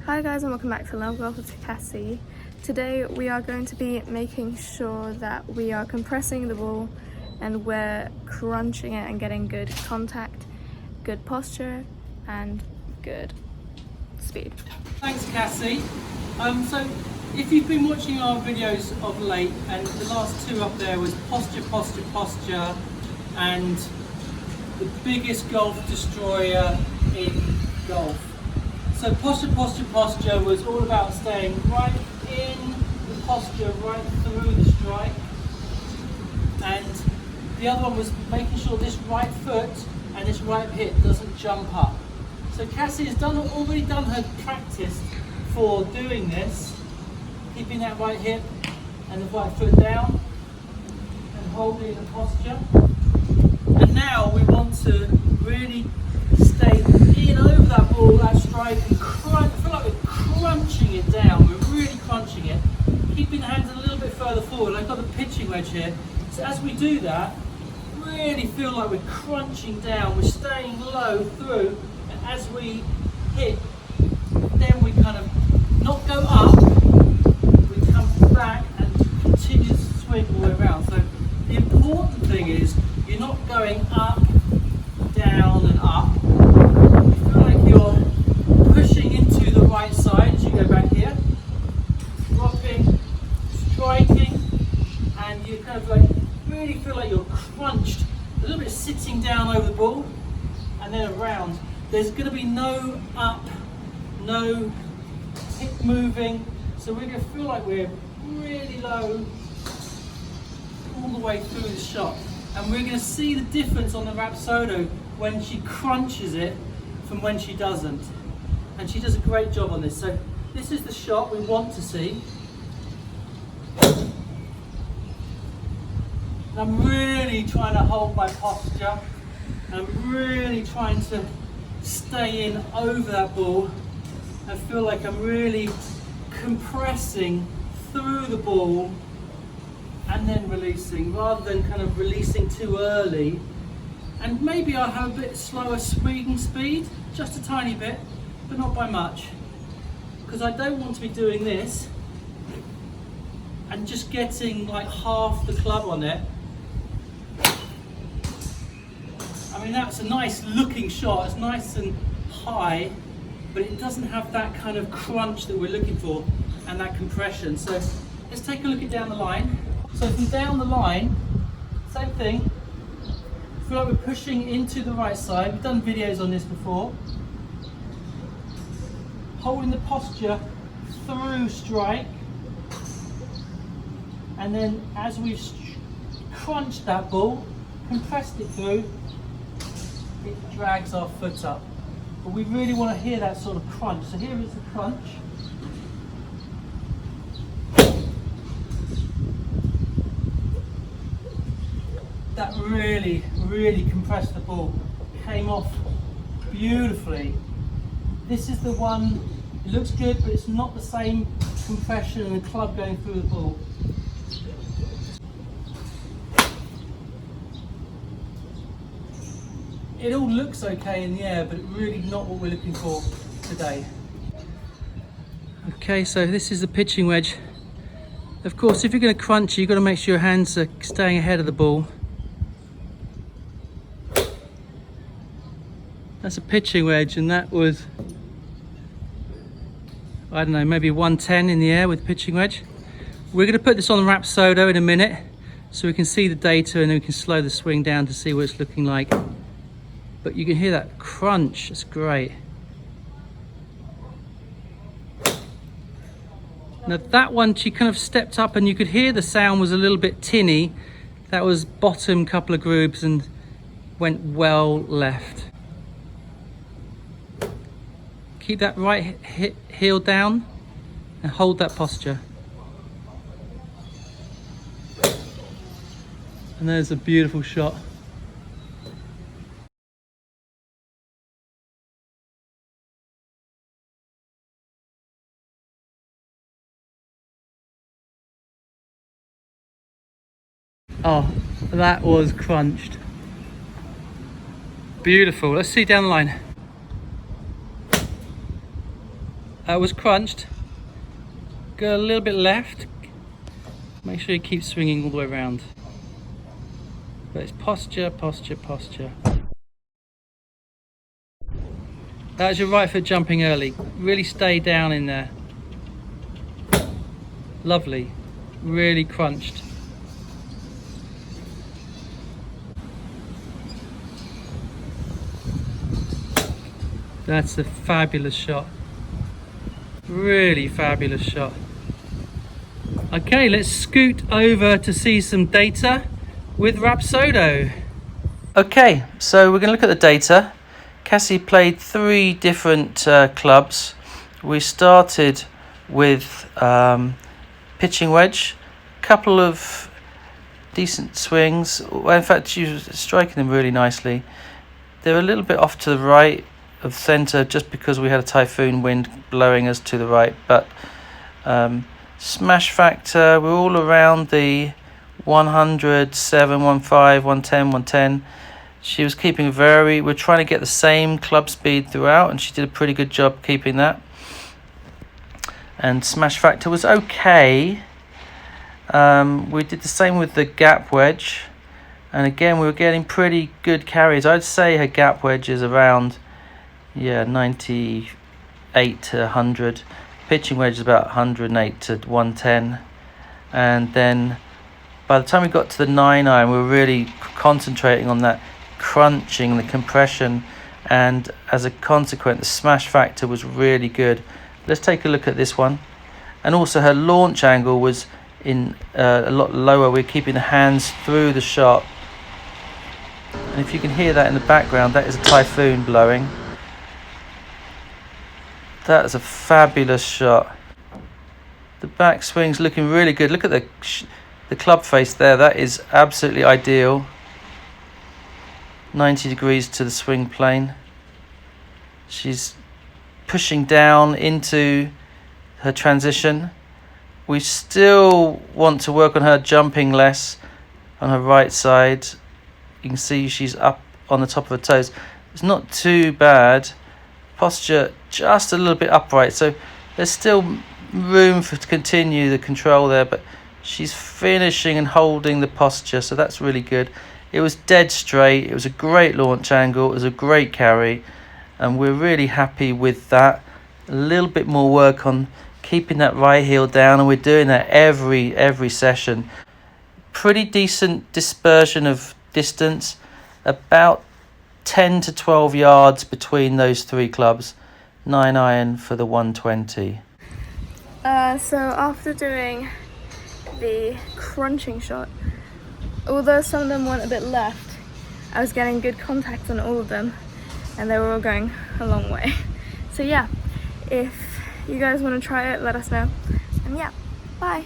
Hi guys and welcome back to Love. Welcome to Cassie. Today we are going to be making sure that we are compressing the ball and we're crunching it and getting good contact, good posture and good speed. Thanks Cassie. So if you've been watching our videos of late, and the last two up there was posture and the biggest golf destroyer in golf. So posture was all about staying right in the posture, right through the strike. And the other one was making sure this right foot and this right hip doesn't jump up. So Cassie has already done her practice for doing this, keeping that right hip and the right foot down and holding the posture. And now we want to really stay in over that ball, that strike, and crunch. I feel like we're crunching it down. We're really crunching it, keeping the hands a little bit further forward. I've got the pitching wedge here. So as we do that, really feel like we're crunching down. We're staying low through, and as we hit, then we kind of not go up. We come back and continue to swing all the way around. So the important thing is you're not going up, down, and up. You feel like you're pushing into the right side as you go back here, dropping, striking, and you kind of like really feel like you're crunched, a little bit sitting down over the ball, and then around. There's going to be no up, no hip moving, so we're going to feel like we're really low all the way through the shot. And we're going to see the difference on the Rapsodo when she crunches it from when she doesn't. And she does a great job on this. So this is the shot we want to see. And I'm really trying to hold my posture. I'm really trying to stay in over that ball. I feel like I'm really compressing through the ball and then releasing, rather than kind of releasing too early. And maybe I'll have a bit slower swinging speed, just a tiny bit, but not by much. Because I don't want to be doing this and just getting like half the club on it. I mean, that's a nice looking shot, it's nice and high, but it doesn't have that kind of crunch that we're looking for and that compression. So let's take a look at down the line. So from down the line, same thing. Feel like we're pushing into the right side. We've done videos on this before. Holding the posture through strike. And then as we've crunched that ball, compressed it through, it drags our foot up. But we really want to hear that sort of crunch. So here is the crunch. That really compressed the ball, came off beautifully. This is the one, it looks good, but it's not the same compression and the club going through the ball. It all looks okay in the air, but really not what we're looking for today. Okay, so this is the pitching wedge. Of course, if you're going to crunch, you've got to make sure your hands are staying ahead of the ball. That's a pitching wedge, and that was, I don't know, maybe 110 in the air with pitching wedge. We're going to put this on the Rapsodo in a minute so we can see the data, and then we can slow the swing down to see what it's looking like. But you can hear that crunch, it's great. Now that one, she kind of stepped up and you could hear the sound was a little bit tinny. That was bottom couple of grooves and went well left. Keep that right heel down and hold that posture. And there's a beautiful shot. Oh, that was crunched. Beautiful. Let's see down the line. That was crunched. Go a little bit left. Make sure you keep swinging all the way around. But it's posture, posture, posture. That's your right foot jumping early. Really stay down in there. Lovely. Really crunched. That's a fabulous shot. Really fabulous shot. Okay, let's scoot over to see some data with Rapsodo. Okay, so we're going to look at the data. Cassie played 3 different clubs. We started with pitching wedge, a couple of decent swings. Well, in fact, she was striking them really nicely. They're a little bit off to the right of centre just because we had a typhoon wind blowing us to the right, but smash factor, we're all around the 100, 7, 15, 110, 110. She was keeping we're trying to get the same club speed throughout, and she did a pretty good job keeping that. And smash factor was okay. We did the same with the gap wedge, and again we were getting pretty good carries. I'd say her gap wedge is around 98 to 100. Pitching wedge is about 108 to 110. And then by the time we got to the 9-iron, we were really concentrating on that crunching, the compression, and as a consequence the smash factor was really good. Let's take a look at this one. And also her launch angle was in a lot lower. We're keeping the hands through the shot, and if you can hear that in the background, that is a typhoon blowing. That is a fabulous shot. The backswing's looking really good. Look at the club face there. That is absolutely ideal. 90 degrees to the swing plane. She's pushing down into her transition. We still want to work on her jumping less on her right side. You can see she's up on the top of her toes. It's not too bad. Posture just a little bit upright, so there's still room to continue the control there, but she's finishing and holding the posture, so that's really good. It was dead straight. It was a great launch angle. It was a great carry, and we're really happy with that. A little bit more work on keeping that right heel down, and we're doing that every session. Pretty decent dispersion of distance, about 10 to 12 yards between those 3 clubs. 9-iron for the 120. So after doing the crunching shot, although some of them went a bit left, I was getting good contact on all of them, and they were all going a long way. So yeah, if you guys want to try it, let us know. And yeah, bye.